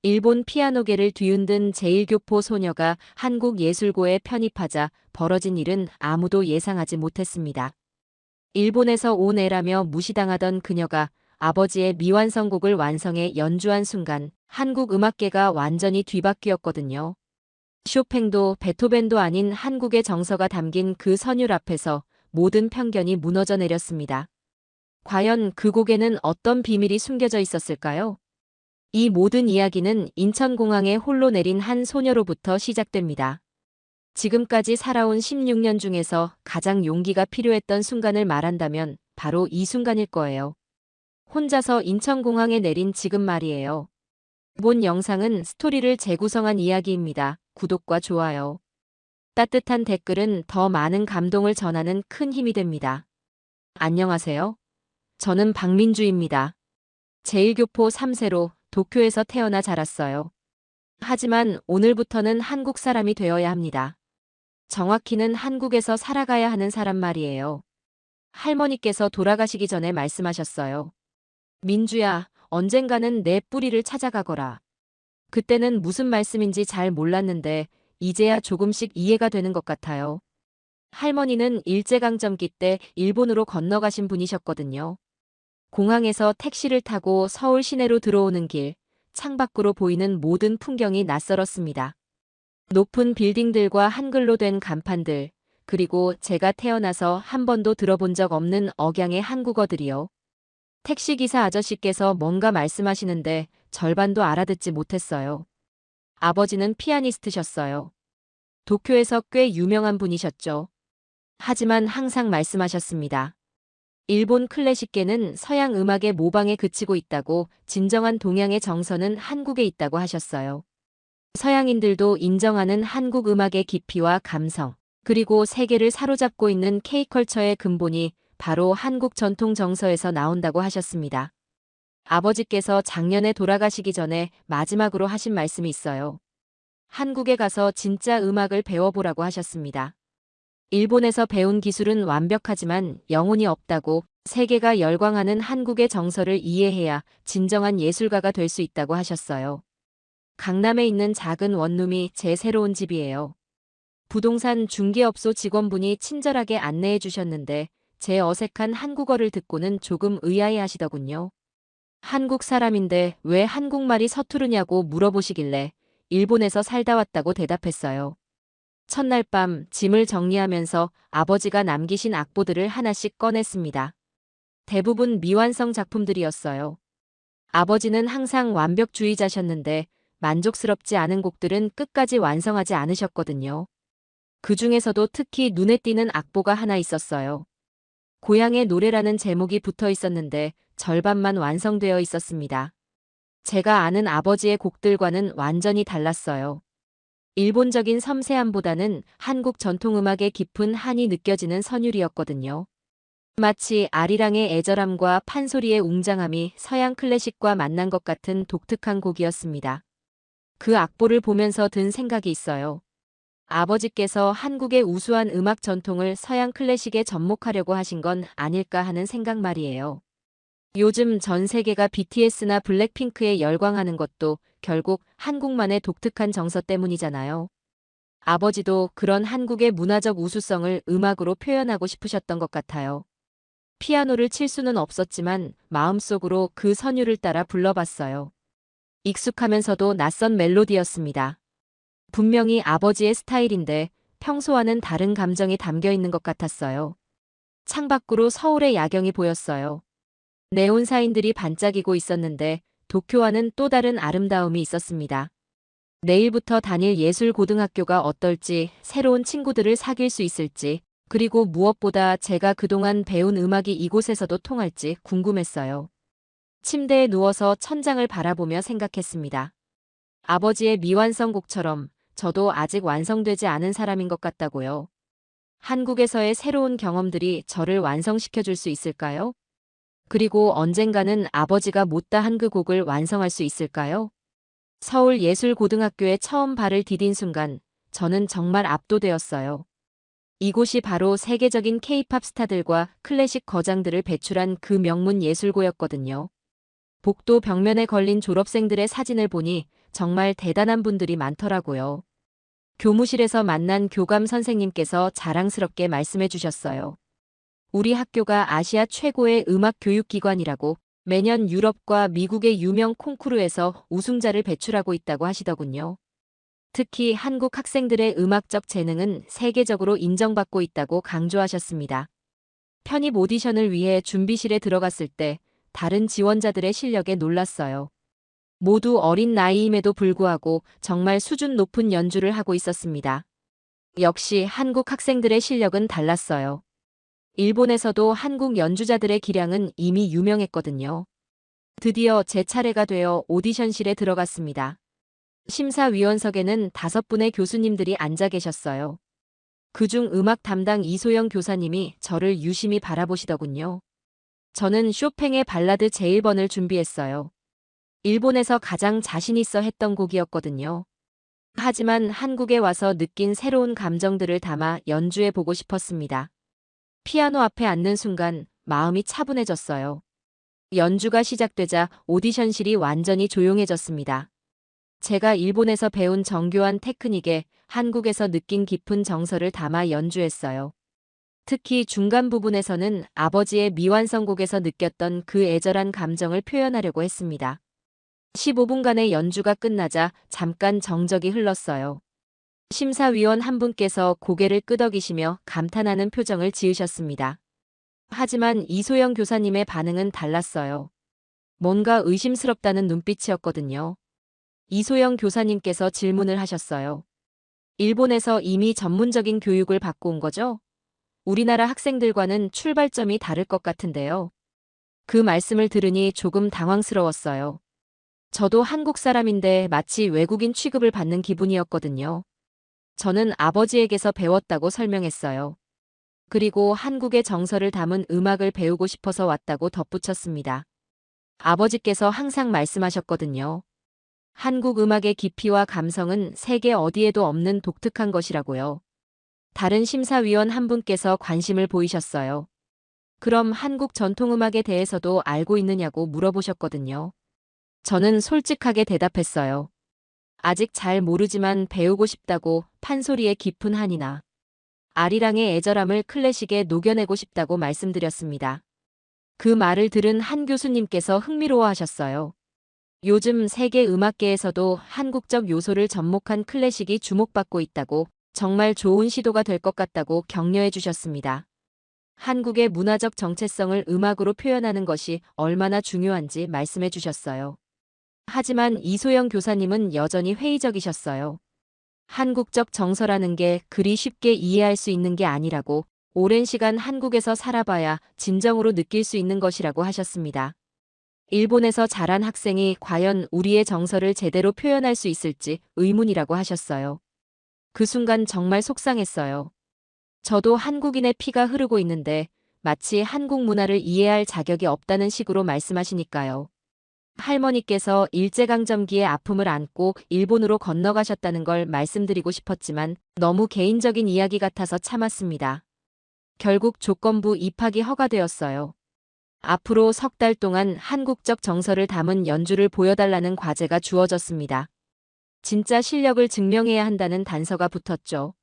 일본 피아노계를 뒤흔든 제1교포 소녀가 한국 예술고에 편입하자 벌어진 일은 아무도 예상하지 못했습니다. 일본에서 온 애라며 무시당하던 그녀가 아버지의 미완성곡을 완성해 연주한 순간 한국 음악계가 완전히 뒤바뀌었거든요. 쇼팽도 베토벤도 아닌 한국의 정서가 담긴 그 선율 앞에서 모든 편견이 무너져 내렸습니다. 과연 그 곡에는 어떤 비밀이 숨겨져 있었을까요? 이 모든 이야기는 인천공항에 홀로 내린 한 소녀로부터 시작됩니다. 지금까지 살아온 16년 중에서 가장 용기가 필요했던 순간을 말한다면 바로 이 순간일 거예요. 혼자서 인천공항에 내린 지금 말이에요. 본 영상은 스토리를 재구성한 이야기입니다. 구독과 좋아요, 따뜻한 댓글은 더 많은 감동을 전하는 큰 힘이 됩니다. 안녕하세요. 저는 박민주입니다. 제1교포 3세로 도쿄에서 태어나 자랐어요. 하지만 오늘부터는 한국 사람이 되어야 합니다. 정확히는 한국에서 살아가야 하는 사람 말이에요. 할머니께서 돌아가시기 전에 말씀하셨어요. 민주야, 언젠가는 내 뿌리를 찾아가거라. 그때는 무슨 말씀인지 잘 몰랐는데 이제야 조금씩 이해가 되는 것 같아요. 할머니는 일제강점기 때 일본으로 건너가신 분이셨거든요. 공항에서 택시를 타고 서울 시내로 들어오는 길, 창밖으로 보이는 모든 풍경이 낯설었습니다. 높은 빌딩들과 한글로 된 간판들, 그리고 제가 태어나서 한 번도 들어본 적 없는 억양의 한국어들이요. 택시기사 아저씨께서 뭔가 말씀하시는데 절반도 알아듣지 못했어요. 아버지는 피아니스트셨어요. 도쿄에서 꽤 유명한 분이셨죠. 하지만 항상 말씀하셨습니다. 일본 클래식계는 서양 음악의 모방에 그치고 있다고, 진정한 동양의 정서는 한국에 있다고 하셨어요. 서양인들도 인정하는 한국 음악의 깊이와 감성, 그리고 세계를 사로잡고 있는 K컬처의 근본이 바로 한국 전통 정서에서 나온다고 하셨습니다. 아버지께서 작년에 돌아가시기 전에 마지막으로 하신 말씀이 있어요. 한국에 가서 진짜 음악을 배워보라고 하셨습니다. 일본에서 배운 기술은 완벽하지만 영혼이 없다고, 세계가 열광하는 한국의 정서를 이해해야 진정한 예술가가 될 수 있다고 하셨어요. 강남에 있는 작은 원룸이 제 새로운 집이에요. 부동산 중개업소 직원분이 친절하게 안내해 주셨는데 제 어색한 한국어를 듣고는 조금 의아해 하시더군요. 한국 사람인데 왜 한국말이 서투르냐고 물어보시길래 일본에서 살다 왔다고 대답했어요. 첫날 밤 짐을 정리하면서 아버지가 남기신 악보들을 하나씩 꺼냈습니다. 대부분 미완성 작품들이었어요. 아버지는 항상 완벽주의자셨는데 만족스럽지 않은 곡들은 끝까지 완성하지 않으셨거든요. 그 중에서도 특히 눈에 띄는 악보가 하나 있었어요. 고향의 노래라는 제목이 붙어 있었는데 절반만 완성되어 있었습니다. 제가 아는 아버지의 곡들과는 완전히 달랐어요. 일본적인 섬세함보다는 한국 전통음악의 깊은 한이 느껴지는 선율이었거든요. 마치 아리랑의 애절함과 판소리의 웅장함이 서양 클래식과 만난 것 같은 독특한 곡이었습니다. 그 악보를 보면서 든 생각이 있어요. 아버지께서 한국의 우수한 음악 전통을 서양 클래식에 접목하려고 하신 건 아닐까 하는 생각 말이에요. 요즘 전 세계가 BTS나 블랙핑크에 열광하는 것도 결국 한국만의 독특한 정서 때문이잖아요. 아버지도 그런 한국의 문화적 우수성을 음악으로 표현하고 싶으셨던 것 같아요. 피아노를 칠 수는 없었지만 마음속으로 그 선율을 따라 불러봤어요. 익숙하면서도 낯선 멜로디였습니다. 분명히 아버지의 스타일인데 평소와는 다른 감정이 담겨 있는 것 같았어요. 창밖으로 서울의 야경이 보였어요. 네온사인들이 반짝이고 있었는데 도쿄와는 또 다른 아름다움이 있었습니다. 내일부터 다닐 예술고등학교가 어떨지, 새로운 친구들을 사귈 수 있을지, 그리고 무엇보다 제가 그동안 배운 음악이 이곳에서도 통할지 궁금했어요. 침대에 누워서 천장을 바라보며 생각했습니다. 아버지의 미완성 곡처럼 저도 아직 완성되지 않은 사람인 것 같다고요. 한국에서의 새로운 경험들이 저를 완성시켜 줄 수 있을까요? 그리고 언젠가는 아버지가 못다한 그 곡을 완성할 수 있을까요? 서울예술고등학교에 처음 발을 디딘 순간 저는 정말 압도되었어요. 이곳이 바로 세계적인 K-팝 스타들과 클래식 거장들을 배출한 그 명문 예술고였거든요. 복도 벽면에 걸린 졸업생들의 사진을 보니 정말 대단한 분들이 많더라고요. 교무실에서 만난 교감 선생님께서 자랑스럽게 말씀해 주셨어요. 우리 학교가 아시아 최고의 음악 교육기관이라고 매년 유럽과 미국의 유명 콩쿠르에서 우승자를 배출하고 있다고 하시더군요. 특히 한국 학생들의 음악적 재능은 세계적으로 인정받고 있다고 강조하셨습니다. 편입 오디션을 위해 준비실에 들어갔을 때 다른 지원자들의 실력에 놀랐어요. 모두 어린 나이임에도 불구하고 정말 수준 높은 연주를 하고 있었습니다. 역시 한국 학생들의 실력은 달랐어요. 일본에서도 한국 연주자들의 기량은 이미 유명했거든요. 드디어 제 차례가 되어 오디션실에 들어갔습니다. 심사위원석에는 5분의 교수님들이 앉아 계셨어요. 그중 음악 담당 이소영 교사님이 저를 유심히 바라보시더군요. 저는 쇼팽의 발라드 제1번을 준비했어요. 일본에서 가장 자신 있어 했던 곡이었거든요. 하지만 한국에 와서 느낀 새로운 감정들을 담아 연주해 보고 싶었습니다. 피아노 앞에 앉는 순간 마음이 차분해졌어요. 연주가 시작되자 오디션실이 완전히 조용해졌습니다. 제가 일본에서 배운 정교한 테크닉에 한국에서 느낀 깊은 정서를 담아 연주했어요. 특히 중간 부분에서는 아버지의 미완성곡에서 느꼈던 그 애절한 감정을 표현하려고 했습니다. 15분간의 연주가 끝나자 잠깐 정적이 흘렀어요. 심사위원 한 분께서 고개를 끄덕이시며 감탄하는 표정을 지으셨습니다. 하지만 이소영 교사님의 반응은 달랐어요. 뭔가 의심스럽다는 눈빛이었거든요. 이소영 교사님께서 질문을 하셨어요. 일본에서 이미 전문적인 교육을 받고 온 거죠? 우리나라 학생들과는 출발점이 다를 것 같은데요. 그 말씀을 들으니 조금 당황스러웠어요. 저도 한국 사람인데 마치 외국인 취급을 받는 기분이었거든요. 저는 아버지에게서 배웠다고 설명했어요. 그리고 한국의 정서를 담은 음악을 배우고 싶어서 왔다고 덧붙였습니다. 아버지께서 항상 말씀하셨거든요. 한국 음악의 깊이와 감성은 세계 어디에도 없는 독특한 것이라고요. 다른 심사위원 한 분께서 관심을 보이셨어요. 그럼 한국 전통음악에 대해서도 알고 있느냐고 물어보셨거든요. 저는 솔직하게 대답했어요. 아직 잘 모르지만 배우고 싶다고 판소리의 깊은 한이나 아리랑의 애절함을 클래식에 녹여내고 싶다고 말씀드렸습니다. 그 말을 들은 한 교수님께서 흥미로워하셨어요. 요즘 세계 음악계에서도 한국적 요소를 접목한 클래식이 주목받고 있다고 정말 좋은 시도가 될 것 같다고 격려해 주셨습니다. 한국의 문화적 정체성을 음악으로 표현하는 것이 얼마나 중요한지 말씀해 주셨어요. 하지만 이소영 교사님은 여전히 회의적이셨어요. 한국적 정서라는 게 그리 쉽게 이해할 수 있는 게 아니라고 오랜 시간 한국에서 살아봐야 진정으로 느낄 수 있는 것이라고 하셨습니다. 일본에서 자란 학생이 과연 우리의 정서를 제대로 표현할 수 있을지 의문이라고 하셨어요. 그 순간 정말 속상했어요. 저도 한국인의 피가 흐르고 있는데 마치 한국 문화를 이해할 자격이 없다는 식으로 말씀하시니까요. 할머니께서 일제강점기의 아픔을 안고 일본으로 건너가셨다는 걸 말씀드리고 싶었지만 너무 개인적인 이야기 같아서 참았습니다. 결국 조건부 입학이 허가되었어요. 앞으로 3달 동안 한국적 정서를 담은 연주를 보여달라는 과제가 주어졌습니다. 진짜 실력을 증명해야 한다는 단서가 붙었죠.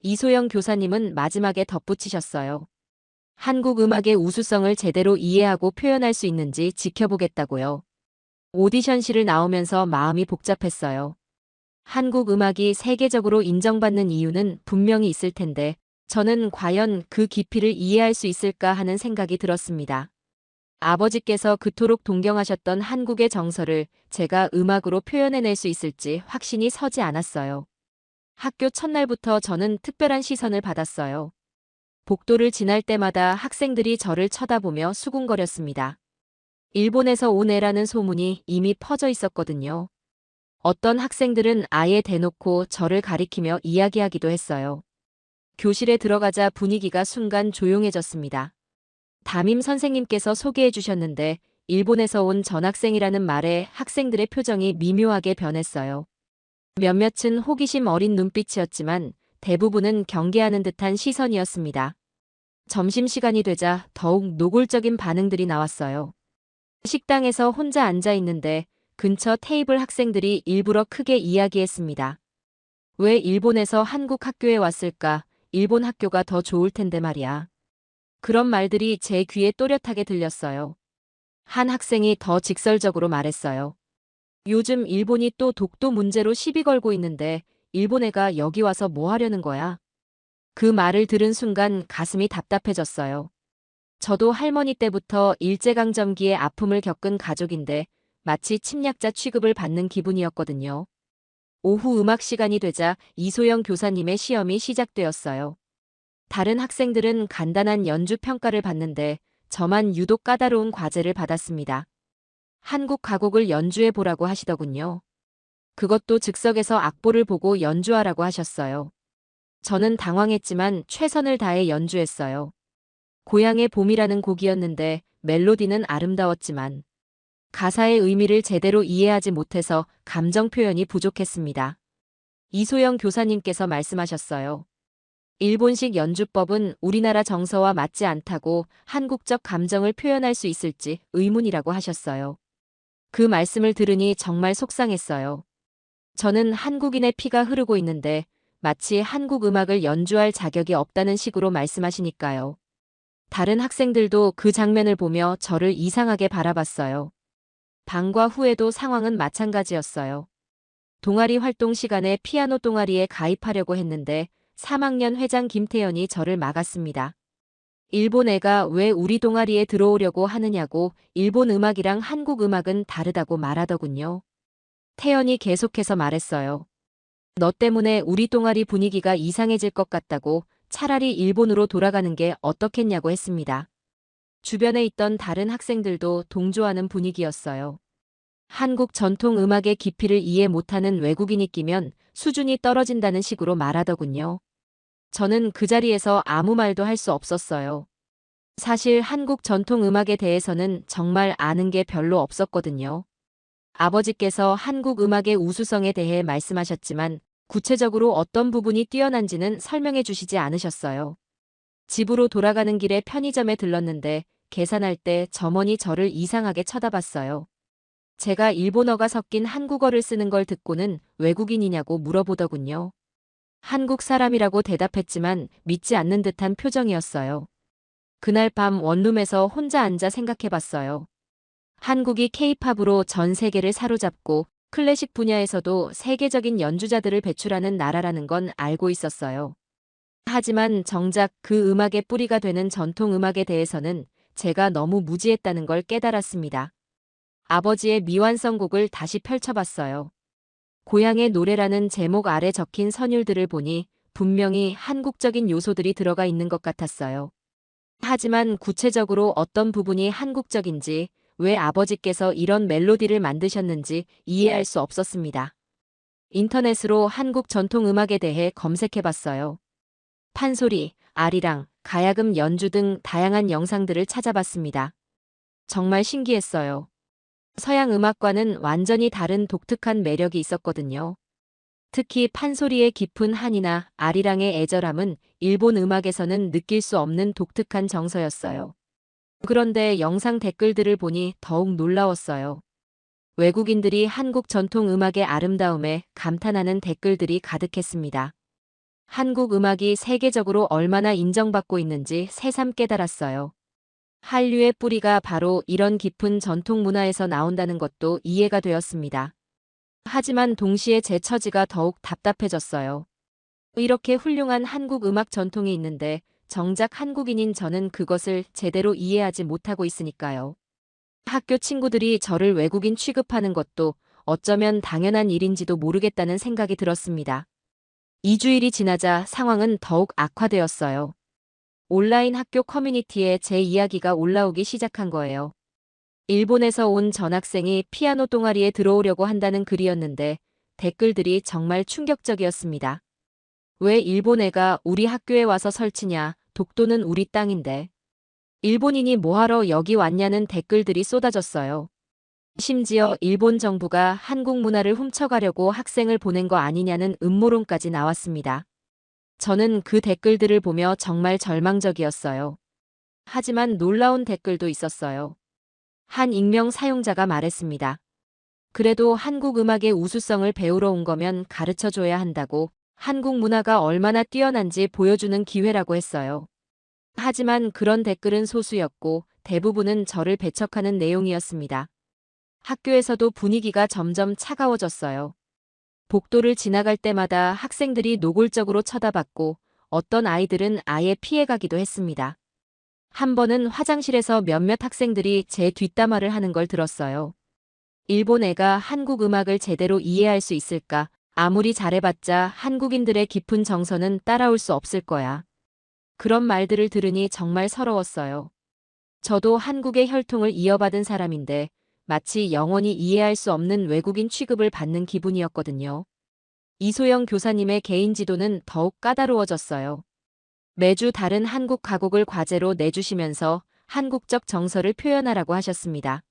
이소영 교사님은 마지막에 덧붙이셨어요. 한국 음악의 우수성을 제대로 이해하고 표현할 수 있는지 지켜보겠다고요. 오디션실을 나오면서 마음이 복잡했어요. 한국 음악이 세계적으로 인정받는 이유는 분명히 있을 텐데 저는 과연 그 깊이를 이해할 수 있을까 하는 생각이 들었습니다. 아버지께서 그토록 동경하셨던 한국의 정서를 제가 음악으로 표현해낼 수 있을지 확신이 서지 않았어요. 학교 첫날부터 저는 특별한 시선을 받았어요. 복도를 지날 때마다 학생들이 저를 쳐다보며 수군거렸습니다. 일본에서 온 애라는 소문이 이미 퍼져 있었거든요. 어떤 학생들은 아예 대놓고 저를 가리키며 이야기하기도 했어요. 교실에 들어가자 분위기가 순간 조용해졌습니다. 담임 선생님께서 소개해 주셨는데 일본에서 온 전학생이라는 말에 학생들의 표정이 미묘하게 변했어요. 몇몇은 호기심 어린 눈빛이었지만 대부분은 경계하는 듯한 시선이었습니다. 점심시간이 되자 더욱 노골적인 반응들이 나왔어요. 식당에서 혼자 앉아 있는데 근처 테이블 학생들이 일부러 크게 이야기했습니다. 왜 일본에서 한국 학교에 왔을까? 일본 학교가 더 좋을 텐데 말이야. 그런 말들이 제 귀에 또렷하게 들렸어요. 한 학생이 더 직설적으로 말했어요. 요즘 일본이 또 독도 문제로 시비 걸고 있는데 일본 애가 여기 와서 뭐 하려는 거야? 그 말을 들은 순간 가슴이 답답해졌어요. 저도 할머니 때부터 일제강점기의 아픔을 겪은 가족인데 마치 침략자 취급을 받는 기분이었거든요. 오후 음악 시간이 되자 이소영 교사님의 시험이 시작되었어요. 다른 학생들은 간단한 연주 평가를 받는데 저만 유독 까다로운 과제를 받았습니다. 한국 가곡을 연주해 보라고 하시더군요. 그것도 즉석에서 악보를 보고 연주하라고 하셨어요. 저는 당황했지만 최선을 다해 연주했어요. 고향의 봄이라는 곡이었는데 멜로디는 아름다웠지만 가사의 의미를 제대로 이해하지 못해서 감정 표현이 부족했습니다. 이소영 교사님께서 말씀하셨어요. 일본식 연주법은 우리나라 정서와 맞지 않다고 한국적 감정을 표현할 수 있을지 의문이라고 하셨어요. 그 말씀을 들으니 정말 속상했어요. 저는 한국인의 피가 흐르고 있는데 마치 한국 음악을 연주할 자격이 없다는 식으로 말씀하시니까요. 다른 학생들도 그 장면을 보며 저를 이상하게 바라봤어요. 방과 후에도 상황은 마찬가지였어요. 동아리 활동 시간에 피아노 동아리에 가입하려고 했는데 3학년 회장 김태연이 저를 막았습니다. 일본 애가 왜 우리 동아리에 들어오려고 하느냐고 일본 음악이랑 한국 음악은 다르다고 말하더군요. 태연이 계속해서 말했어요. 너 때문에 우리 동아리 분위기가 이상해질 것 같다고 차라리 일본으로 돌아가는 게 어떻겠냐고 했습니다. 주변에 있던 다른 학생들도 동조하는 분위기였어요. 한국 전통 음악의 깊이를 이해 못하는 외국인이 끼면 수준이 떨어진다는 식으로 말하더군요. 저는 그 자리에서 아무 말도 할 수 없었어요. 사실 한국 전통 음악에 대해서는 정말 아는 게 별로 없었거든요. 아버지께서 한국 음악의 우수성에 대해 말씀하셨지만 구체적으로 어떤 부분이 뛰어난지는 설명해 주시지 않으셨어요. 집으로 돌아가는 길에 편의점에 들렀는데 계산할 때 점원이 저를 이상하게 쳐다봤어요. 제가 일본어가 섞인 한국어를 쓰는 걸 듣고는 외국인이냐고 물어보더군요. 한국 사람이라고 대답했지만 믿지 않는 듯한 표정이었어요. 그날 밤 원룸에서 혼자 앉아 생각해봤어요. 한국이 케이팝으로 전 세계를 사로잡고 클래식 분야에서도 세계적인 연주자들을 배출하는 나라라는 건 알고 있었어요. 하지만 정작 그 음악의 뿌리가 되는 전통 음악에 대해서는 제가 너무 무지했다는 걸 깨달았습니다. 아버지의 미완성곡을 다시 펼쳐봤어요. 고향의 노래라는 제목 아래 적힌 선율들을 보니 분명히 한국적인 요소들이 들어가 있는 것 같았어요. 하지만 구체적으로 어떤 부분이 한국적인지, 왜 아버지께서 이런 멜로디를 만드셨는지 이해할 수 없었습니다. 인터넷으로 한국 전통 음악에 대해 검색해봤어요. 판소리, 아리랑, 가야금 연주 등 다양한 영상들을 찾아봤습니다. 정말 신기했어요. 서양 음악과는 완전히 다른 독특한 매력이 있었거든요. 특히 판소리의 깊은 한이나 아리랑의 애절함은 일본 음악에서는 느낄 수 없는 독특한 정서였어요. 그런데 영상 댓글들을 보니 더욱 놀라웠어요. 외국인들이 한국 전통 음악의 아름다움에 감탄하는 댓글들이 가득했습니다. 한국 음악이 세계적으로 얼마나 인정받고 있는지 새삼 깨달았어요. 한류의 뿌리가 바로 이런 깊은 전통 문화에서 나온다는 것도 이해가 되었습니다. 하지만 동시에 제 처지가 더욱 답답해졌어요. 이렇게 훌륭한 한국 음악 전통이 있는데 정작 한국인인 저는 그것을 제대로 이해하지 못하고 있으니까요. 학교 친구들이 저를 외국인 취급하는 것도 어쩌면 당연한 일인지도 모르겠다는 생각이 들었습니다. 2주일이 지나자 상황은 더욱 악화되었어요. 온라인 학교 커뮤니티에 제 이야기가 올라오기 시작한 거예요. 일본에서 온 전학생이 피아노 동아리에 들어오려고 한다는 글이었는데 댓글들이 정말 충격적이었습니다. 왜 일본 애가 우리 학교에 와서 설치냐, 독도는 우리 땅인데. 일본인이 뭐하러 여기 왔냐는 댓글들이 쏟아졌어요. 심지어 일본 정부가 한국 문화를 훔쳐가려고 학생을 보낸 거 아니냐는 음모론까지 나왔습니다. 저는 그 댓글들을 보며 정말 절망적이었어요. 하지만 놀라운 댓글도 있었어요. 한 익명 사용자가 말했습니다. 그래도 한국 음악의 우수성을 배우러 온 거면 가르쳐줘야 한다고, 한국 문화가 얼마나 뛰어난지 보여주는 기회라고 했어요. 하지만 그런 댓글은 소수였고 대부분은 저를 배척하는 내용이었습니다. 학교에서도 분위기가 점점 차가워졌어요. 복도를 지나갈 때마다 학생들이 노골적으로 쳐다봤고 어떤 아이들은 아예 피해가기도 했습니다. 한 번은 화장실에서 몇몇 학생들이 제 뒷담화를 하는 걸 들었어요. 일본 애가 한국 음악을 제대로 이해할 수 있을까? 아무리 잘해봤자 한국인들의 깊은 정서는 따라올 수 없을 거야. 그런 말들을 들으니 정말 서러웠어요. 저도 한국의 혈통을 이어받은 사람인데 마치 영원히 이해할 수 없는 외국인 취급을 받는 기분이었거든요. 이소영 교사님의 개인 지도는 더욱 까다로워졌어요. 매주 다른 한국 가곡을 과제로 내주시면서 한국적 정서를 표현하라고 하셨습니다.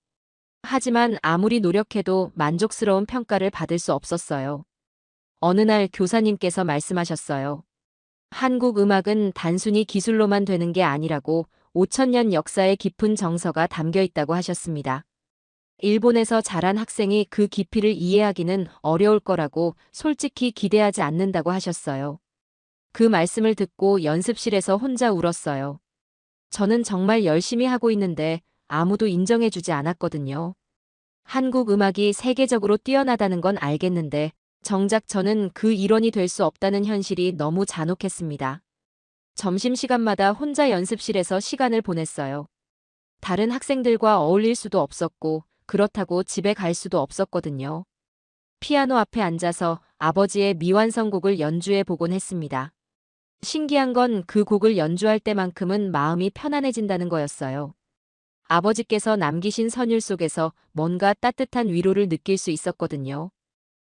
하지만 아무리 노력해도 만족스러운 평가를 받을 수 없었어요. 어느 날 교사님께서 말씀하셨어요. 한국 음악은 단순히 기술로만 되는 게 아니라고 5천년 역사의 깊은 정서가 담겨 있다고 하셨습니다. 일본에서 자란 학생이 그 깊이를 이해하기는 어려울 거라고 솔직히 기대하지 않는다고 하셨어요. 그 말씀을 듣고 연습실에서 혼자 울었어요. 저는 정말 열심히 하고 있는데 아무도 인정해주지 않았거든요. 한국 음악이 세계적으로 뛰어나다는 건 알겠는데 정작 저는 그 일원이 될 수 없다는 현실이 너무 잔혹했습니다. 점심시간마다 혼자 연습실에서 시간을 보냈어요. 다른 학생들과 어울릴 수도 없었고 그렇다고 집에 갈 수도 없었거든요. 피아노 앞에 앉아서 아버지의 미완성곡을 연주해 보곤 했습니다. 신기한 건 그 곡을 연주할 때만큼은 마음이 편안해진다는 거였어요. 아버지께서 남기신 선율 속에서 뭔가 따뜻한 위로를 느낄 수 있었거든요.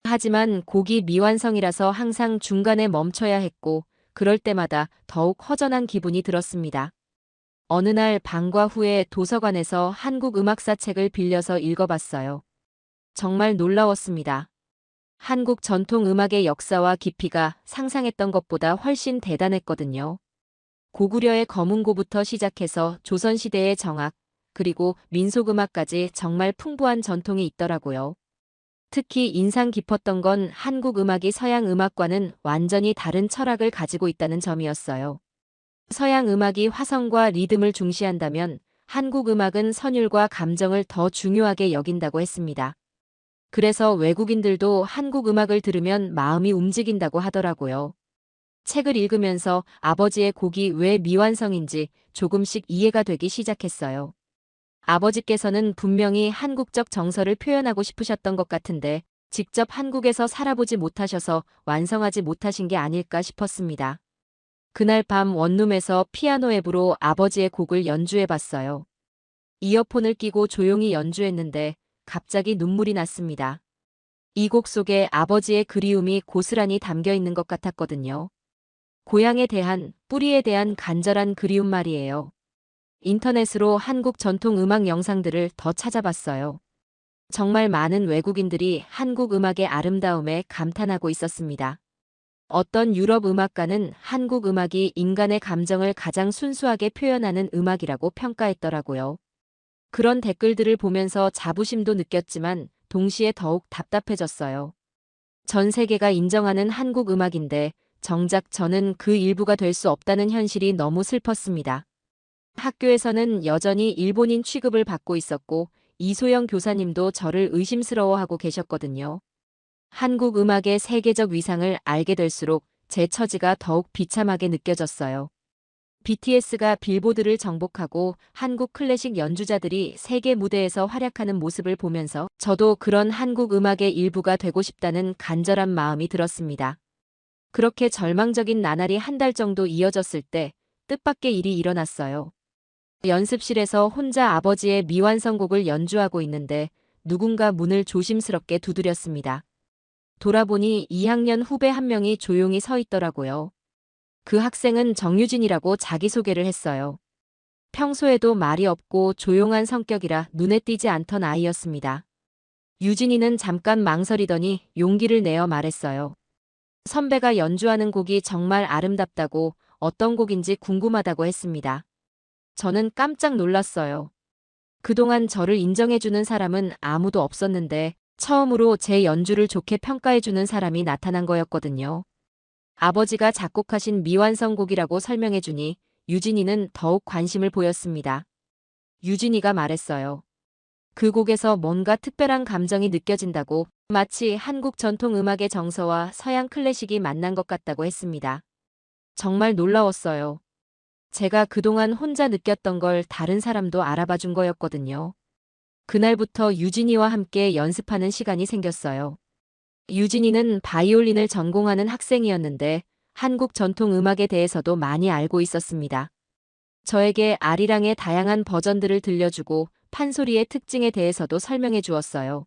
하지만 곡이 미완성이라서 항상 중간에 멈춰야 했고 그럴 때마다 더욱 허전한 기분이 들었습니다. 어느 날 방과 후에 도서관에서 한국 음악사 책을 빌려서 읽어봤어요. 정말 놀라웠습니다. 한국 전통 음악의 역사와 깊이가 상상했던 것보다 훨씬 대단했거든요. 고구려의 검은고부터 시작해서 조선시대의 정악, 그리고 민속음악까지 정말 풍부한 전통이 있더라고요. 특히 인상 깊었던 건 한국 음악이 서양 음악과는 완전히 다른 철학을 가지고 있다는 점이었어요. 서양 음악이 화성과 리듬을 중시한다면 한국 음악은 선율과 감정을 더 중요하게 여긴다고 했습니다. 그래서 외국인들도 한국 음악을 들으면 마음이 움직인다고 하더라고요. 책을 읽으면서 아버지의 곡이 왜 미완성인지 조금씩 이해가 되기 시작했어요. 아버지께서는 분명히 한국적 정서를 표현하고 싶으셨던 것 같은데 직접 한국에서 살아보지 못하셔서 완성하지 못하신 게 아닐까 싶었습니다. 그날 밤 원룸에서 피아노 앱으로 아버지의 곡을 연주해봤어요. 이어폰을 끼고 조용히 연주했는데 갑자기 눈물이 났습니다. 이 곡 속에 아버지의 그리움이 고스란히 담겨 있는 것 같았거든요. 고향에 대한, 뿌리에 대한 간절한 그리움 말이에요. 인터넷으로 한국 전통 음악 영상들을 더 찾아봤어요. 정말 많은 외국인들이 한국 음악의 아름다움에 감탄하고 있었습니다. 어떤 유럽 음악가는 한국 음악이 인간의 감정을 가장 순수하게 표현하는 음악이라고 평가했더라고요. 그런 댓글들을 보면서 자부심도 느꼈지만 동시에 더욱 답답해졌어요. 전 세계가 인정하는 한국 음악인데 정작 저는 그 일부가 될 수 없다는 현실이 너무 슬펐습니다. 학교에서는 여전히 일본인 취급을 받고 있었고 이소영 교사님도 저를 의심스러워하고 계셨거든요. 한국 음악의 세계적 위상을 알게 될수록 제 처지가 더욱 비참하게 느껴졌어요. BTS가 빌보드를 정복하고 한국 클래식 연주자들이 세계 무대에서 활약하는 모습을 보면서 저도 그런 한국 음악의 일부가 되고 싶다는 간절한 마음이 들었습니다. 그렇게 절망적인 나날이 한 달 정도 이어졌을 때 뜻밖의 일이 일어났어요. 연습실에서 혼자 아버지의 미완성곡을 연주하고 있는데 누군가 문을 조심스럽게 두드렸습니다. 돌아보니 2학년 후배 한 명이 조용히 서 있더라고요. 그 학생은 정유진이라고 자기소개를 했어요. 평소에도 말이 없고 조용한 성격이라 눈에 띄지 않던 아이였습니다. 유진이는 잠깐 망설이더니 용기를 내어 말했어요. 선배가 연주하는 곡이 정말 아름답다고 어떤 곡인지 궁금하다고 했습니다. 저는 깜짝 놀랐어요. 그동안 저를 인정해주는 사람은 아무도 없었는데 처음으로 제 연주를 좋게 평가해주는 사람이 나타난 거였거든요. 아버지가 작곡하신 미완성곡이라고 설명해주니 유진이는 더욱 관심을 보였습니다. 유진이가 말했어요. 그 곡에서 뭔가 특별한 감정이 느껴진다고, 마치 한국 전통 음악의 정서와 서양 클래식이 만난 것 같다고 했습니다. 정말 놀라웠어요. 제가 그동안 혼자 느꼈던 걸 다른 사람도 알아봐 준 거였거든요. 그날부터 유진이와 함께 연습하는 시간이 생겼어요. 유진이는 바이올린을 전공하는 학생이었는데 한국 전통 음악에 대해서도 많이 알고 있었습니다. 저에게 아리랑의 다양한 버전들을 들려주고 판소리의 특징에 대해서도 설명해 주었어요.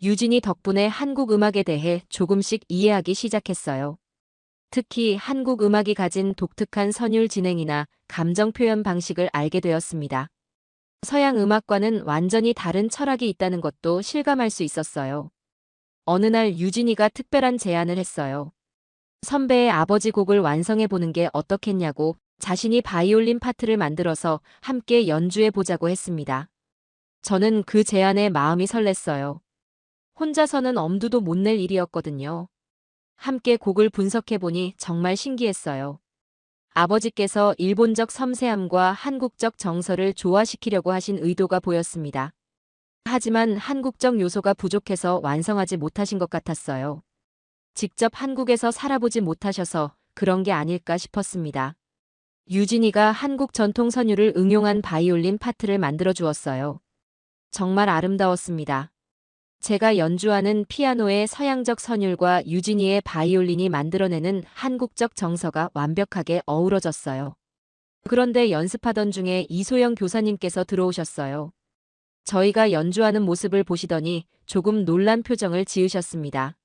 유진이 덕분에 한국 음악에 대해 조금씩 이해하기 시작했어요. 특히 한국 음악이 가진 독특한 선율 진행이나 감정 표현 방식을 알게 되었습니다. 서양 음악과는 완전히 다른 철학이 있다는 것도 실감할 수 있었어요. 어느 날 유진이가 특별한 제안을 했어요. 선배의 아버지 곡을 완성해 보는 게 어떻겠냐고, 자신이 바이올린 파트를 만들어서 함께 연주해 보자고 했습니다. 저는 그 제안에 마음이 설렜어요. 혼자서는 엄두도 못 낼 일이었거든요. 함께 곡을 분석해 보니 정말 신기했어요. 아버지께서 일본적 섬세함과 한국적 정서를 조화시키려고 하신 의도가 보였습니다. 하지만 한국적 요소가 부족해서 완성하지 못하신 것 같았어요. 직접 한국에서 살아보지 못하셔서 그런 게 아닐까 싶었습니다. 유진이가 한국 전통 선율을 응용한 바이올린 파트를 만들어 주었어요. 정말 아름다웠습니다. 제가 연주하는 피아노의 서양적 선율과 유진이의 바이올린이 만들어내는 한국적 정서가 완벽하게 어우러졌어요. 그런데 연습하던 중에 이소영 교사님께서 들어오셨어요. 저희가 연주하는 모습을 보시더니 조금 놀란 표정을 지으셨습니다.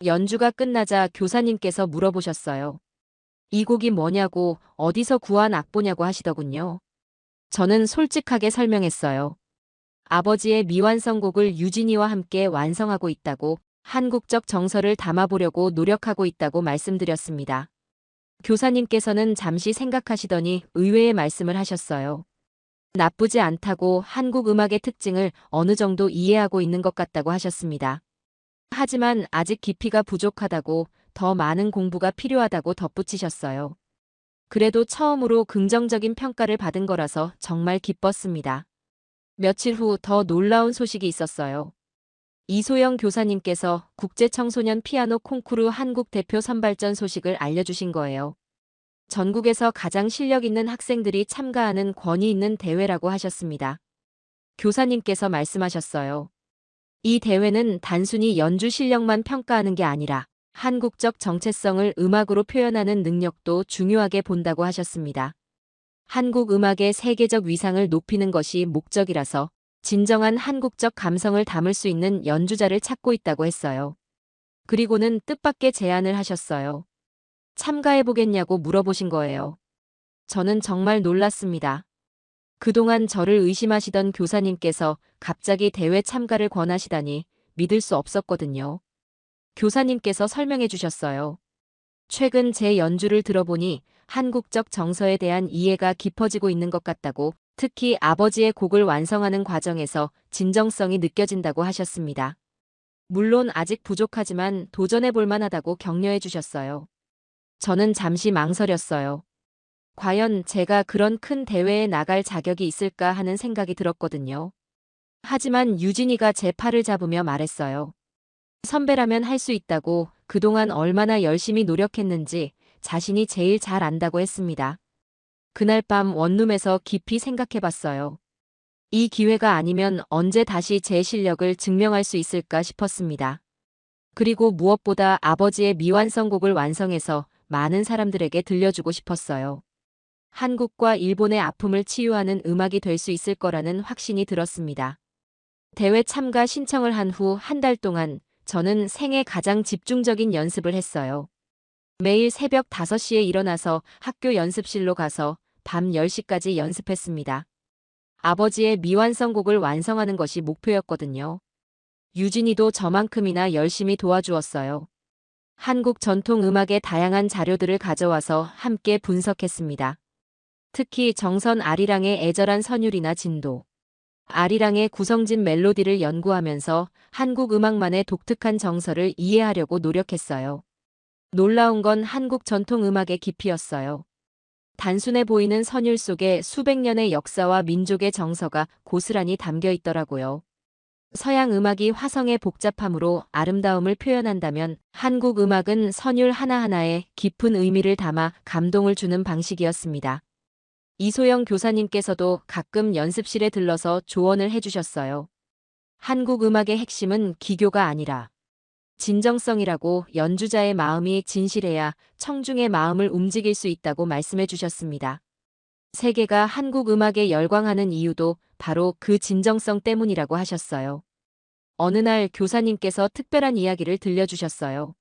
연주가 끝나자 교사님께서 물어보셨어요. 이 곡이 뭐냐고, 어디서 구한 악보냐고 하시더군요. 저는 솔직하게 설명했어요. 아버지의 미완성곡을 유진이와 함께 완성하고 있다고, 한국적 정서를 담아보려고 노력하고 있다고 말씀드렸습니다. 교사님께서는 잠시 생각하시더니 의외의 말씀을 하셨어요. 나쁘지 않다고, 한국 음악의 특징을 어느 정도 이해하고 있는 것 같다고 하셨습니다. 하지만 아직 깊이가 부족하다고, 더 많은 공부가 필요하다고 덧붙이셨어요. 그래도 처음으로 긍정적인 평가를 받은 거라서 정말 기뻤습니다. 며칠 후 더 놀라운 소식이 있었어요. 이소영 교사님께서 국제청소년 피아노 콩쿠르 한국 대표 선발전 소식을 알려주신 거예요. 전국에서 가장 실력 있는 학생들이 참가하는 권위 있는 대회라고 하셨습니다. 교사님께서 말씀하셨어요. 이 대회는 단순히 연주 실력만 평가하는 게 아니라 한국적 정체성을 음악으로 표현하는 능력도 중요하게 본다고 하셨습니다. 한국 음악의 세계적 위상을 높이는 것이 목적이라서 진정한 한국적 감성을 담을 수 있는 연주자를 찾고 있다고 했어요. 그리고는 뜻밖의 제안을 하셨어요. 참가해보겠냐고 물어보신 거예요. 저는 정말 놀랐습니다. 그동안 저를 의심하시던 교사님께서 갑자기 대회 참가를 권하시다니 믿을 수 없었거든요. 교사님께서 설명해 주셨어요. 최근 제 연주를 들어보니 한국적 정서에 대한 이해가 깊어지고 있는 것 같다고, 특히 아버지의 곡을 완성하는 과정에서 진정성이 느껴진다고 하셨습니다. 물론 아직 부족하지만 도전해 볼 만하다고 격려해 주셨어요. 저는 잠시 망설였어요. 과연 제가 그런 큰 대회에 나갈 자격이 있을까 하는 생각이 들었거든요. 하지만 유진이가 제 팔을 잡으며 말했어요. 선배라면 할 수 있다고, 그동안 얼마나 열심히 노력했는지 자신이 제일 잘 안다고 했습니다. 그날 밤 원룸에서 깊이 생각해봤어요. 이 기회가 아니면 언제 다시 제 실력을 증명할 수 있을까 싶었습니다. 그리고 무엇보다 아버지의 미완성곡을 완성해서 많은 사람들에게 들려주고 싶었어요. 한국과 일본의 아픔을 치유하는 음악이 될 수 있을 거라는 확신이 들었습니다. 대회 참가 신청을 한 후 한 달 동안 저는 생애 가장 집중적인 연습을 했어요. 매일 새벽 5시에 일어나서 학교 연습실로 가서 밤 10시까지 연습했습니다. 아버지의 미완성곡을 완성하는 것이 목표였거든요. 유진이도 저만큼이나 열심히 도와주었어요. 한국 전통 음악의 다양한 자료들을 가져와서 함께 분석했습니다. 특히 정선 아리랑의 애절한 선율이나 진도, 아리랑의 구성진 멜로디를 연구하면서 한국 음악만의 독특한 정서를 이해하려고 노력했어요. 놀라운 건 한국 전통 음악의 깊이였어요. 단순해 보이는 선율 속에 수백 년의 역사와 민족의 정서가 고스란히 담겨 있더라고요. 서양 음악이 화성의 복잡함으로 아름다움을 표현한다면 한국 음악은 선율 하나하나에 깊은 의미를 담아 감동을 주는 방식이었습니다. 이소영 교사님께서도 가끔 연습실에 들러서 조언을 해주셨어요. 한국 음악의 핵심은 기교가 아니라 진정성이라고, 연주자의 마음이 진실해야 청중의 마음을 움직일 수 있다고 말씀해 주셨습니다. 세계가 한국 음악에 열광하는 이유도 바로 그 진정성 때문이라고 하셨어요. 어느 날 교사님께서 특별한 이야기를 들려주셨어요.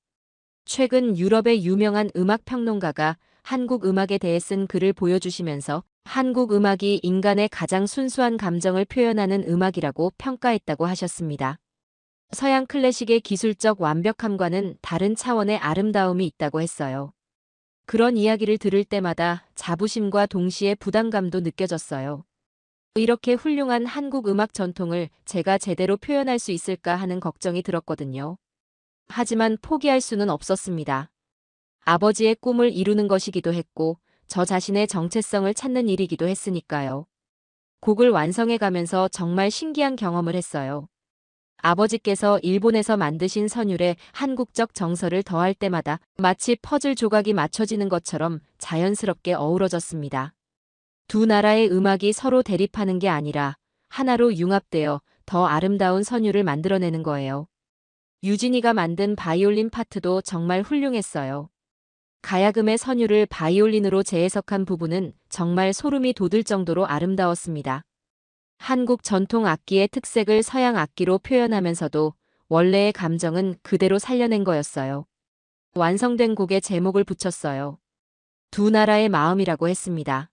최근 유럽의 유명한 음악 평론가가 한국 음악에 대해 쓴 글을 보여주시면서 한국 음악이 인간의 가장 순수한 감정을 표현하는 음악이라고 평가했다고 하셨습니다. 서양 클래식의 기술적 완벽함과는 다른 차원의 아름다움이 있다고 했어요. 그런 이야기를 들을 때마다 자부심과 동시에 부담감도 느껴졌어요. 이렇게 훌륭한 한국 음악 전통을 제가 제대로 표현할 수 있을까 하는 걱정이 들었거든요. 하지만 포기할 수는 없었습니다. 아버지의 꿈을 이루는 것이기도 했고, 저 자신의 정체성을 찾는 일이기도 했으니까요. 곡을 완성해 가면서 정말 신기한 경험을 했어요. 아버지께서 일본에서 만드신 선율에 한국적 정서를 더할 때마다 마치 퍼즐 조각이 맞춰지는 것처럼 자연스럽게 어우러졌습니다. 두 나라의 음악이 서로 대립하는 게 아니라 하나로 융합되어 더 아름다운 선율을 만들어내는 거예요. 유진이가 만든 바이올린 파트도 정말 훌륭했어요. 가야금의 선율을 바이올린으로 재해석한 부분은 정말 소름이 돋을 정도로 아름다웠습니다. 한국 전통 악기의 특색을 서양 악기로 표현하면서도 원래의 감정은 그대로 살려낸 거였어요. 완성된 곡에 제목을 붙였어요. 두 나라의 마음이라고 했습니다.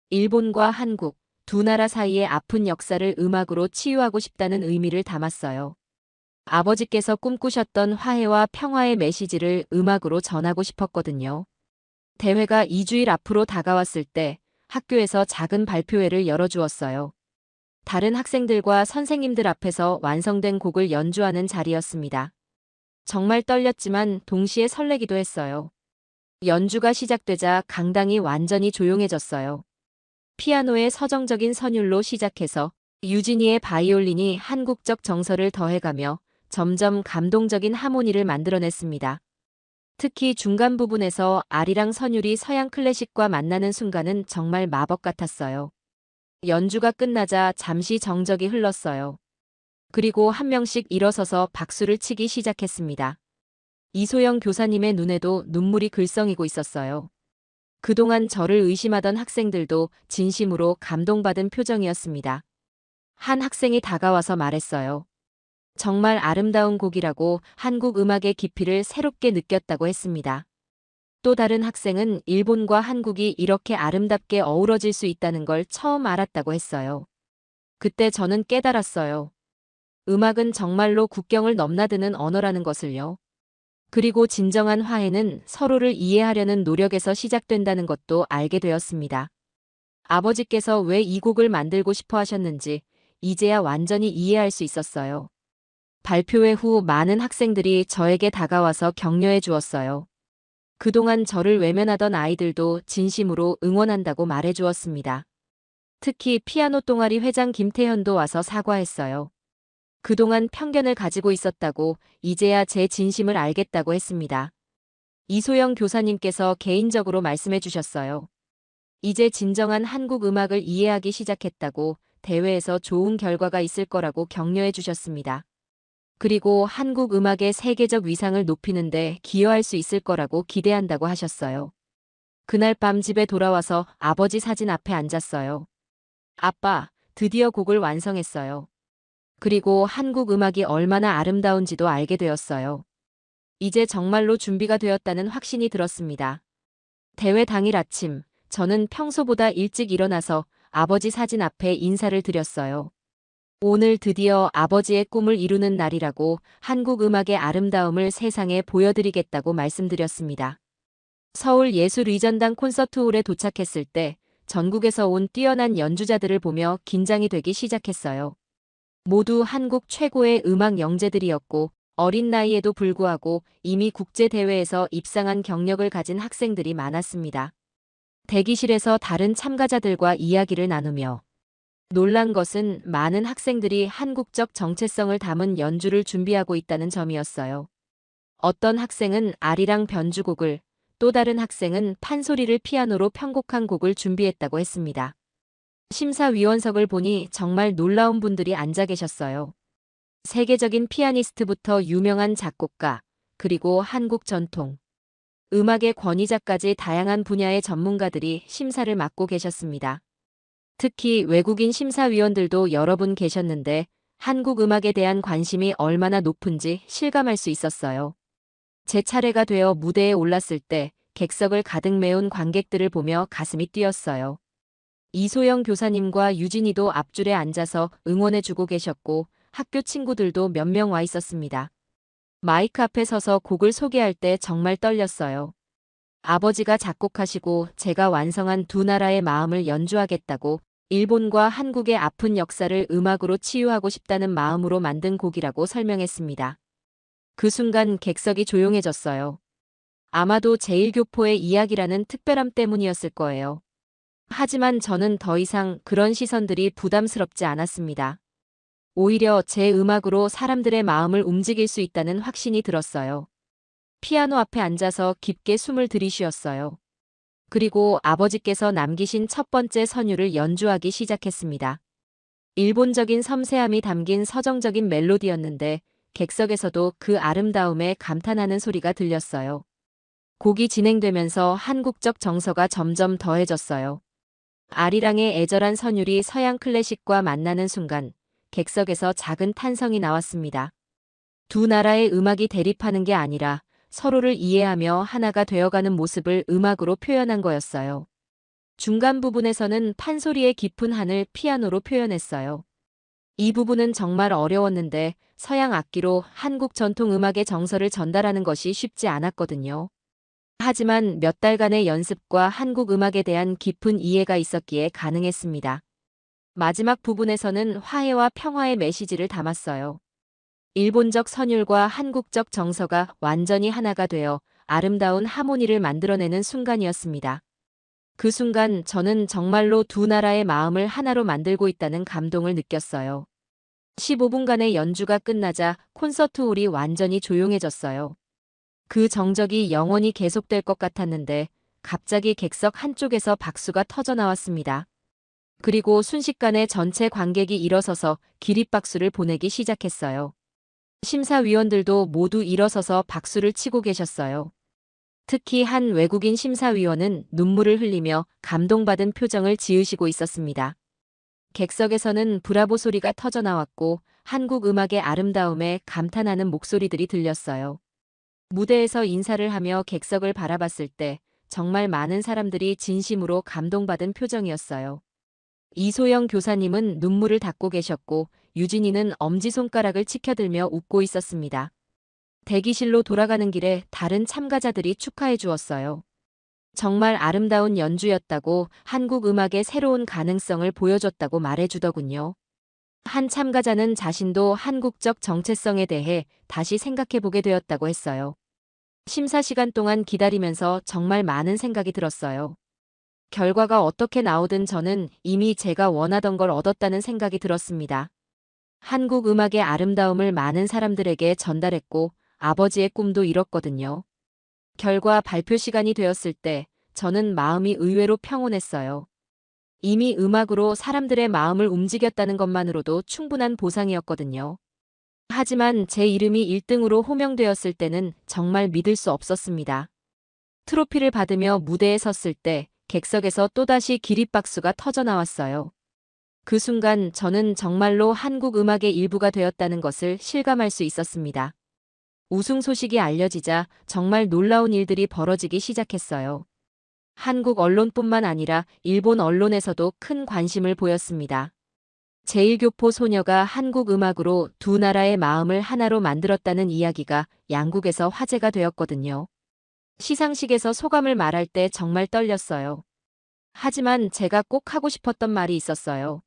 일본과 한국, 두 나라 사이의 아픈 역사를 음악으로 치유하고 싶다는 의미를 담았어요. 아버지께서 꿈꾸셨던 화해와 평화의 메시지를 음악으로 전하고 싶었거든요. 대회가 2주일 앞으로 다가왔을 때 학교에서 작은 발표회를 열어주었어요. 다른 학생들과 선생님들 앞에서 완성된 곡을 연주하는 자리였습니다. 정말 떨렸지만 동시에 설레기도 했어요. 연주가 시작되자 강당이 완전히 조용해졌어요. 피아노의 서정적인 선율로 시작해서 유진이의 바이올린이 한국적 정서를 더해가며 점점 감동적인 하모니를 만들어냈습니다. 특히 중간 부분에서 아리랑 선율이 서양 클래식과 만나는 순간은 정말 마법 같았어요. 연주가 끝나자 잠시 정적이 흘렀어요. 그리고 한 명씩 일어서서 박수를 치기 시작했습니다. 이소영 교사님의 눈에도 눈물이 글썽이고 있었어요. 그동안 저를 의심하던 학생들도 진심으로 감동받은 표정이었습니다. 한 학생이 다가와서 말했어요. 정말 아름다운 곡이라고 한국 음악의 깊이를 새롭게 느꼈다고 했습니다. 또 다른 학생은 일본과 한국이 이렇게 아름답게 어우러질 수 있다는 걸 처음 알았다고 했어요. 그때 저는 깨달았어요. 음악은 정말로 국경을 넘나드는 언어라는 것을요. 그리고 진정한 화해는 서로를 이해하려는 노력에서 시작된다는 것도 알게 되었습니다. 아버지께서 왜 이 곡을 만들고 싶어 하셨는지 이제야 완전히 이해할 수 있었어요. 발표회 후 많은 학생들이 저에게 다가와서 격려해 주었어요. 그동안 저를 외면하던 아이들도 진심으로 응원한다고 말해 주었습니다. 특히 피아노 동아리 회장 김태현도 와서 사과했어요. 그동안 편견을 가지고 있었다고, 이제야 제 진심을 알겠다고 했습니다. 이소영 교사님께서 개인적으로 말씀해 주셨어요. 이제 진정한 한국 음악을 이해하기 시작했다고, 대회에서 좋은 결과가 있을 거라고 격려해 주셨습니다. 그리고 한국 음악의 세계적 위상을 높이는데 기여할 수 있을 거라고 기대한다고 하셨어요. 그날 밤 집에 돌아와서 아버지 사진 앞에 앉았어요. 아빠, 드디어 곡을 완성했어요. 그리고 한국 음악이 얼마나 아름다운지도 알게 되었어요. 이제 정말로 준비가 되었다는 확신이 들었습니다. 대회 당일 아침, 저는 평소보다 일찍 일어나서 아버지 사진 앞에 인사를 드렸어요. 오늘 드디어 아버지의 꿈을 이루는 날이라고, 한국 음악의 아름다움을 세상에 보여드리겠다고 말씀드렸습니다. 서울 예술의전당 콘서트홀에 도착했을 때 전국에서 온 뛰어난 연주자들을 보며 긴장이 되기 시작했어요. 모두 한국 최고의 음악 영재들이었고 어린 나이에도 불구하고 이미 국제대회에서 입상한 경력을 가진 학생들이 많았습니다. 대기실에서 다른 참가자들과 이야기를 나누며 놀란 것은 많은 학생들이 한국적 정체성을 담은 연주를 준비하고 있다는 점이었어요. 어떤 학생은 아리랑 변주곡을, 또 다른 학생은 판소리를 피아노로 편곡한 곡을 준비했다고 했습니다. 심사위원석을 보니 정말 놀라운 분들이 앉아 계셨어요. 세계적인 피아니스트부터 유명한 작곡가, 그리고 한국 전통, 음악의 권위자까지 다양한 분야의 전문가들이 심사를 맡고 계셨습니다. 특히 외국인 심사위원들도 여러 분 계셨는데 한국 음악에 대한 관심이 얼마나 높은지 실감할 수 있었어요. 제 차례가 되어 무대에 올랐을 때 객석을 가득 메운 관객들을 보며 가슴이 뛰었어요. 이소영 교사님과 유진이도 앞줄에 앉아서 응원해주고 계셨고 학교 친구들도 몇 명 와 있었습니다. 마이크 앞에 서서 곡을 소개할 때 정말 떨렸어요. 아버지가 작곡하시고 제가 완성한 두 나라의 마음을 연주하겠다고 일본과 한국의 아픈 역사를 음악으로 치유하고 싶다는 마음으로 만든 곡이라고 설명했습니다. 그 순간 객석이 조용해졌어요. 아마도 제1교포의 이야기라는 특별함 때문이었을 거예요. 하지만 저는 더 이상 그런 시선들이 부담스럽지 않았습니다. 오히려 제 음악으로 사람들의 마음을 움직일 수 있다는 확신이 들었어요. 피아노 앞에 앉아서 깊게 숨을 들이쉬었어요. 그리고 아버지께서 남기신 첫 번째 선율을 연주하기 시작했습니다. 일본적인 섬세함이 담긴 서정적인 멜로디였는데 객석에서도 그 아름다움에 감탄하는 소리가 들렸어요. 곡이 진행되면서 한국적 정서가 점점 더해졌어요. 아리랑의 애절한 선율이 서양 클래식과 만나는 순간 객석에서 작은 탄성이 나왔습니다. 두 나라의 음악이 대립하는 게 아니라 서로를 이해하며 하나가 되어가는 모습을 음악으로 표현한 거였어요. 중간 부분에서는 판소리의 깊은 한을 피아노로 표현했어요. 이 부분은 정말 어려웠는데 서양 악기로 한국 전통 음악의 정서를 전달하는 것이 쉽지 않았거든요. 하지만 몇 달간의 연습과 한국 음악에 대한 깊은 이해가 있었기에 가능했습니다. 마지막 부분에서는 화해와 평화의 메시지를 담았어요. 일본적 선율과 한국적 정서가 완전히 하나가 되어 아름다운 하모니를 만들어내는 순간이었습니다. 그 순간 저는 정말로 두 나라의 마음을 하나로 만들고 있다는 감동을 느꼈어요. 15분간의 연주가 끝나자 콘서트홀이 완전히 조용해졌어요. 그 정적이 영원히 계속될 것 같았는데 갑자기 객석 한쪽에서 박수가 터져 나왔습니다. 그리고 순식간에 전체 관객이 일어서서 기립박수를 보내기 시작했어요. 심사위원들도 모두 일어서서 박수를 치고 계셨어요. 특히 한 외국인 심사위원은 눈물을 흘리며 감동받은 표정을 지으시고 있었습니다. 객석에서는 브라보 소리가 터져 나왔고 한국 음악의 아름다움에 감탄하는 목소리들이 들렸어요. 무대에서 인사를 하며 객석을 바라봤을 때 정말 많은 사람들이 진심으로 감동받은 표정이었어요. 이소영 교사님은 눈물을 닦고 계셨고 유진이는 엄지손가락을 치켜들며 웃고 있었습니다. 대기실로 돌아가는 길에 다른 참가자들이 축하해 주었어요. 정말 아름다운 연주였다고 한국 음악의 새로운 가능성을 보여줬다고 말해주더군요. 한 참가자는 자신도 한국적 정체성에 대해 다시 생각해보게 되었다고 했어요. 심사 시간 동안 기다리면서 정말 많은 생각이 들었어요. 결과가 어떻게 나오든 저는 이미 제가 원하던 걸 얻었다는 생각이 들었습니다. 한국 음악의 아름다움을 많은 사람들에게 전달했고 아버지의 꿈도 이뤘거든요. 결과 발표 시간이 되었을 때 저는 마음이 의외로 평온했어요. 이미 음악으로 사람들의 마음을 움직였다는 것만으로도 충분한 보상이었거든요. 하지만 제 이름이 1등으로 호명되었을 때는 정말 믿을 수 없었습니다. 트로피를 받으며 무대에 섰을 때 객석에서 또다시 기립박수가 터져 나왔어요. 그 순간 저는 정말로 한국 음악의 일부가 되었다는 것을 실감할 수 있었습니다. 우승 소식이 알려지자 정말 놀라운 일들이 벌어지기 시작했어요. 한국 언론뿐만 아니라 일본 언론에서도 큰 관심을 보였습니다. 제1교포 소녀가 한국 음악으로 두 나라의 마음을 하나로 만들었다는 이야기가 양국에서 화제가 되었거든요. 시상식에서 소감을 말할 때 정말 떨렸어요. 하지만 제가 꼭 하고 싶었던 말이 있었어요.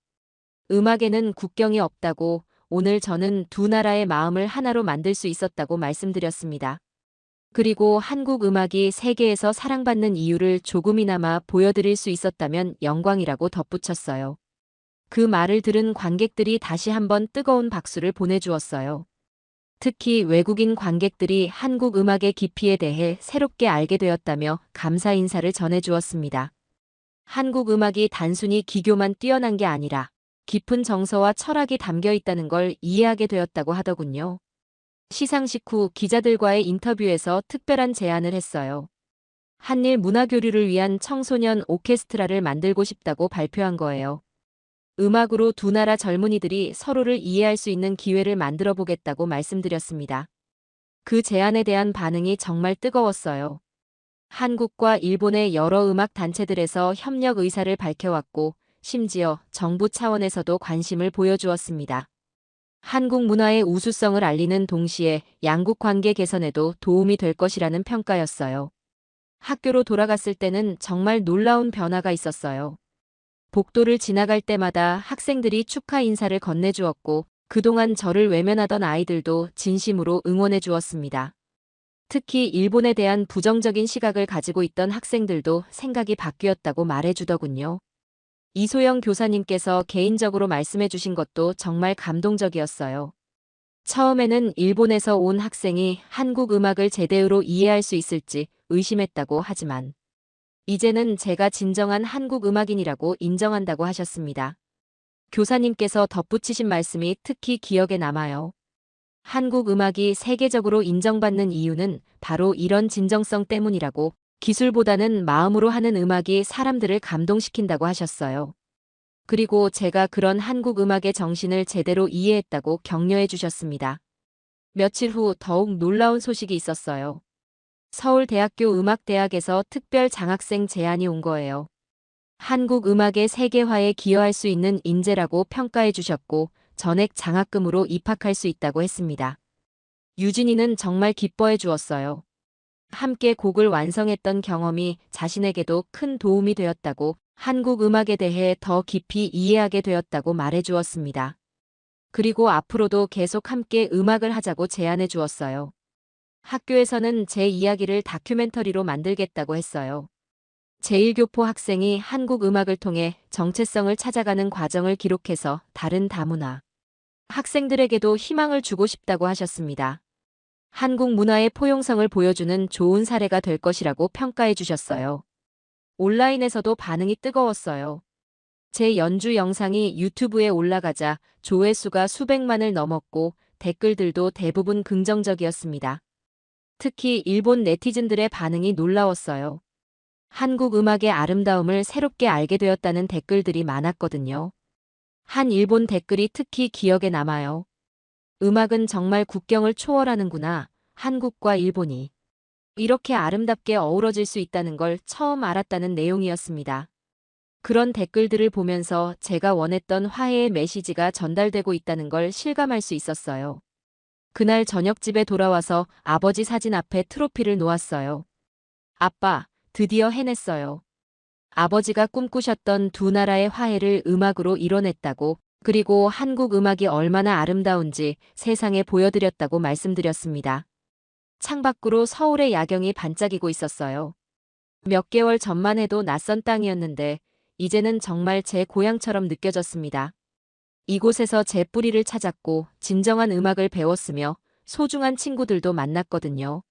음악에는 국경이 없다고, 오늘 저는 두 나라의 마음을 하나로 만들 수 있었다고 말씀드렸습니다. 그리고 한국 음악이 세계에서 사랑받는 이유를 조금이나마 보여드릴 수 있었다면 영광이라고 덧붙였어요. 그 말을 들은 관객들이 다시 한번 뜨거운 박수를 보내주었어요. 특히 외국인 관객들이 한국 음악의 깊이에 대해 새롭게 알게 되었다며 감사 인사를 전해주었습니다. 한국 음악이 단순히 기교만 뛰어난 게 아니라 깊은 정서와 철학이 담겨 있다는 걸 이해하게 되었다고 하더군요. 시상식 후 기자들과의 인터뷰에서 특별한 제안을 했어요. 한일 문화교류를 위한 청소년 오케스트라를 만들고 싶다고 발표한 거예요. 음악으로 두 나라 젊은이들이 서로를 이해할 수 있는 기회를 만들어 보겠다고 말씀드렸습니다. 그 제안에 대한 반응이 정말 뜨거웠어요. 한국과 일본의 여러 음악 단체들에서 협력 의사를 밝혀왔고, 심지어 정부 차원에서도 관심을 보여주었습니다. 한국 문화의 우수성을 알리는 동시에 양국 관계 개선에도 도움이 될 것이라는 평가였어요. 학교로 돌아갔을 때는 정말 놀라운 변화가 있었어요. 복도를 지나갈 때마다 학생들이 축하 인사를 건네주었고, 그동안 저를 외면하던 아이들도 진심으로 응원해 주었습니다. 특히 일본에 대한 부정적인 시각을 가지고 있던 학생들도 생각이 바뀌었다고 말해주더군요. 이소영 교사님께서 개인적으로 말씀해 주신 것도 정말 감동적이었어요. 처음에는 일본에서 온 학생이 한국 음악을 제대로 이해할 수 있을지 의심했다고 하지만 이제는 제가 진정한 한국 음악인이라고 인정한다고 하셨습니다. 교사님께서 덧붙이신 말씀이 특히 기억에 남아요. 한국 음악이 세계적으로 인정받는 이유는 바로 이런 진정성 때문이라고, 기술보다는 마음으로 하는 음악이 사람들을 감동시킨다고 하셨어요. 그리고 제가 그런 한국 음악의 정신을 제대로 이해했다고 격려해 주셨습니다. 며칠 후 더욱 놀라운 소식이 있었어요. 서울대학교 음악대학에서 특별 장학생 제안이 온 거예요. 한국 음악의 세계화에 기여할 수 있는 인재라고 평가해 주셨고, 전액 장학금으로 입학할 수 있다고 했습니다. 유진이는 정말 기뻐해 주었어요. 함께 곡을 완성했던 경험이 자신에게도 큰 도움이 되었다고, 한국 음악에 대해 더 깊이 이해하게 되었다고 말해 주었습니다. 그리고 앞으로도 계속 함께 음악을 하자고 제안해 주었어요. 학교에서는 제 이야기를 다큐멘터리로 만들겠다고 했어요. 제1교포 학생이 한국 음악을 통해 정체성을 찾아가는 과정을 기록해서 다른 다문화 학생들에게도 희망을 주고 싶다고 하셨습니다. 한국 문화의 포용성을 보여주는 좋은 사례가 될 것이라고 평가해 주셨어요. 온라인에서도 반응이 뜨거웠어요. 제 연주 영상이 유튜브에 올라가자 조회수가 수백만을 넘었고, 댓글들도 대부분 긍정적이었습니다. 특히 일본 네티즌들의 반응이 놀라웠어요. 한국 음악의 아름다움을 새롭게 알게 되었다는 댓글들이 많았거든요. 한 일본 댓글이 특히 기억에 남아요. 음악은 정말 국경을 초월하는구나. 한국과 일본이 이렇게 아름답게 어우러질 수 있다는 걸 처음 알았다는 내용이었습니다. 그런 댓글들을 보면서 제가 원했던 화해의 메시지가 전달되고 있다는 걸 실감할 수 있었어요. 그날 저녁 집에 돌아와서 아버지 사진 앞에 트로피를 놓았어요. 아빠, 드디어 해냈어요. 아버지가 꿈꾸셨던 두 나라의 화해를 음악으로 이뤄냈다고, 그리고 한국 음악이 얼마나 아름다운지 세상에 보여드렸다고 말씀드렸습니다. 창밖으로 서울의 야경이 반짝이고 있었어요. 몇 개월 전만 해도 낯선 땅이었는데 이제는 정말 제 고향처럼 느껴졌습니다. 이곳에서 제 뿌리를 찾았고 진정한 음악을 배웠으며 소중한 친구들도 만났거든요.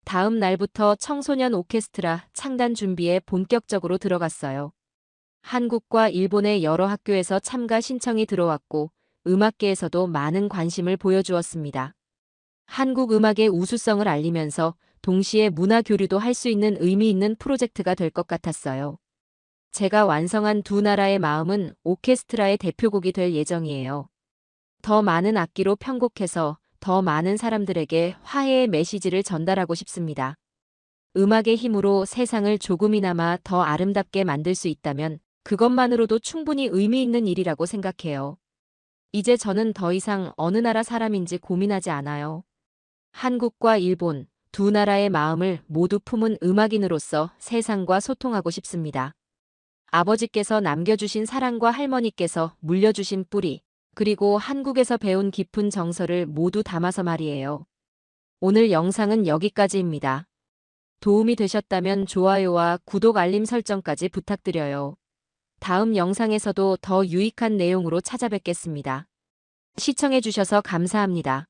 다음 날부터 청소년 오케스트라 창단 준비에 본격적으로 들어갔어요. 한국과 일본의 여러 학교에서 참가 신청이 들어왔고 음악계에서도 많은 관심을 보여주었습니다. 한국 음악의 우수성을 알리면서 동시에 문화 교류도 할 수 있는 의미 있는 프로젝트가 될 것 같았어요. 제가 완성한 두 나라의 마음은 오케스트라의 대표곡이 될 예정이에요. 더 많은 악기로 편곡해서 더 많은 사람들에게 화해의 메시지를 전달하고 싶습니다. 음악의 힘으로 세상을 조금이나마 더 아름답게 만들 수 있다면 그것만으로도 충분히 의미 있는 일이라고 생각해요. 이제 저는 더 이상 어느 나라 사람인지 고민하지 않아요. 한국과 일본 두 나라의 마음을 모두 품은 음악인으로서 세상과 소통하고 싶습니다. 아버지께서 남겨주신 사랑과 할머니께서 물려주신 뿌리, 그리고 한국에서 배운 깊은 정서를 모두 담아서 말이에요. 오늘 영상은 여기까지입니다. 도움이 되셨다면 좋아요와 구독 알림 설정까지 부탁드려요. 다음 영상에서도 더 유익한 내용으로 찾아뵙겠습니다. 시청해주셔서 감사합니다.